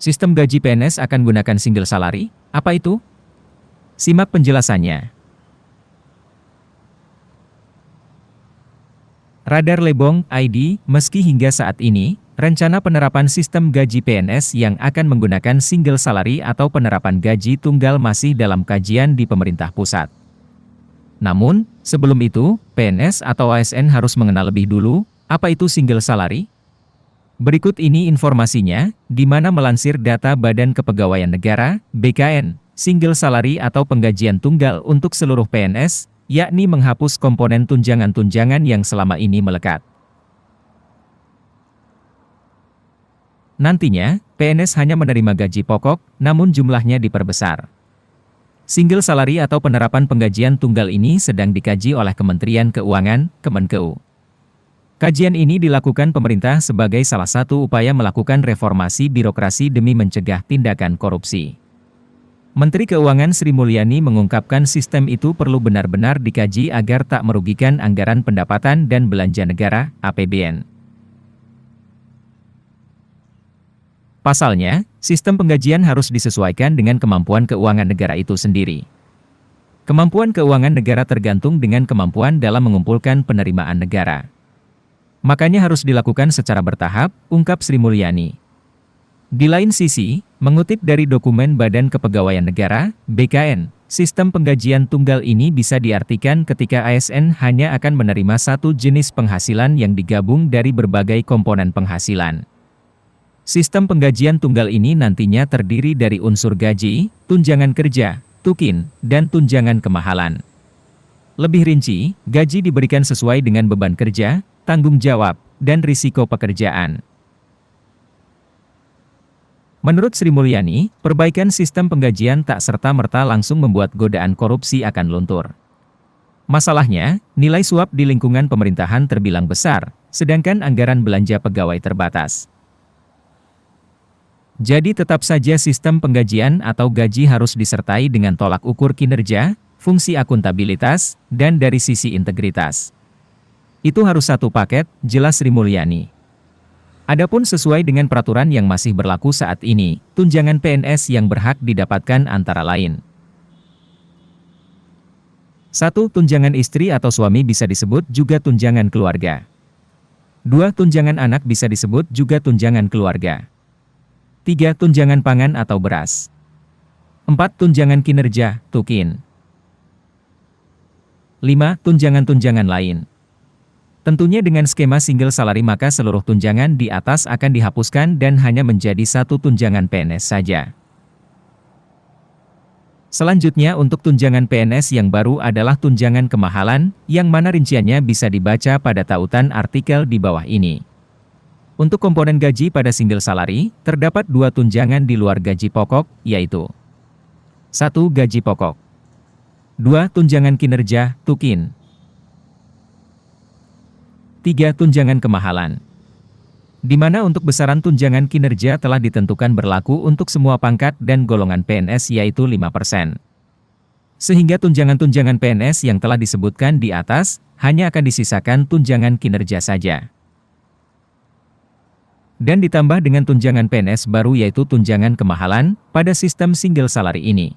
Sistem gaji PNS akan gunakan single salary? Apa itu? Simak penjelasannya. Radar Lebong ID, meski hingga saat ini, rencana penerapan sistem gaji PNS yang akan menggunakan single salary atau penerapan gaji tunggal masih dalam kajian di pemerintah pusat. Namun, sebelum itu, PNS atau ASN harus mengenal lebih dulu, apa itu single salary? Berikut ini informasinya, di mana melansir data Badan Kepegawaian Negara, BKN, single salary atau penggajian tunggal untuk seluruh PNS, yakni menghapus komponen tunjangan-tunjangan yang selama ini melekat. Nantinya, PNS hanya menerima gaji pokok, namun jumlahnya diperbesar. Single salary atau penerapan penggajian tunggal ini sedang dikaji oleh Kementerian Keuangan, Kemenkeu. Kajian ini dilakukan pemerintah sebagai salah satu upaya melakukan reformasi birokrasi demi mencegah tindakan korupsi. Menteri Keuangan Sri Mulyani mengungkapkan sistem itu perlu benar-benar dikaji agar tak merugikan anggaran pendapatan dan belanja negara, APBN. Pasalnya, sistem penggajian harus disesuaikan dengan kemampuan keuangan negara itu sendiri. Kemampuan keuangan negara tergantung dengan kemampuan dalam mengumpulkan penerimaan negara. Makanya harus dilakukan secara bertahap, ungkap Sri Mulyani. Di lain sisi, mengutip dari dokumen Badan Kepegawaian Negara, BKN, sistem penggajian tunggal ini bisa diartikan ketika ASN hanya akan menerima satu jenis penghasilan yang digabung dari berbagai komponen penghasilan. Sistem penggajian tunggal ini nantinya terdiri dari unsur gaji, tunjangan kerja, tukin, dan tunjangan kemahalan. Lebih rinci, gaji diberikan sesuai dengan beban kerja, tanggung jawab, dan risiko pekerjaan. Menurut Sri Mulyani, perbaikan sistem penggajian tak serta-merta langsung membuat godaan korupsi akan luntur. Masalahnya, nilai suap di lingkungan pemerintahan terbilang besar, sedangkan anggaran belanja pegawai terbatas. Jadi tetap saja sistem penggajian atau gaji harus disertai dengan tolak ukur kinerja, fungsi akuntabilitas, dan dari sisi integritas. Itu harus satu paket, jelas Sri Mulyani. Adapun sesuai dengan peraturan yang masih berlaku saat ini, tunjangan PNS yang berhak didapatkan antara lain. 1. Tunjangan istri atau suami bisa disebut juga tunjangan keluarga. 2. Tunjangan anak bisa disebut juga tunjangan keluarga. 3. Tunjangan pangan atau beras. 4. Tunjangan kinerja, tukin. 5. Tunjangan-tunjangan lain. Tentunya dengan skema single salary maka seluruh tunjangan di atas akan dihapuskan dan hanya menjadi satu tunjangan PNS saja. Selanjutnya untuk tunjangan PNS yang baru adalah tunjangan kemahalan, yang mana rinciannya bisa dibaca pada tautan artikel di bawah ini. Untuk komponen gaji pada single salary, terdapat dua tunjangan di luar gaji pokok, yaitu 1. Gaji pokok. 2. Tunjangan kinerja, tukin. 3. Tunjangan kemahalan. Di mana untuk besaran tunjangan kinerja telah ditentukan berlaku untuk semua pangkat dan golongan PNS yaitu 5%. Sehingga tunjangan-tunjangan PNS yang telah disebutkan di atas, hanya akan disisakan tunjangan kinerja saja. Dan ditambah dengan tunjangan PNS baru yaitu tunjangan kemahalan, pada sistem single salary ini.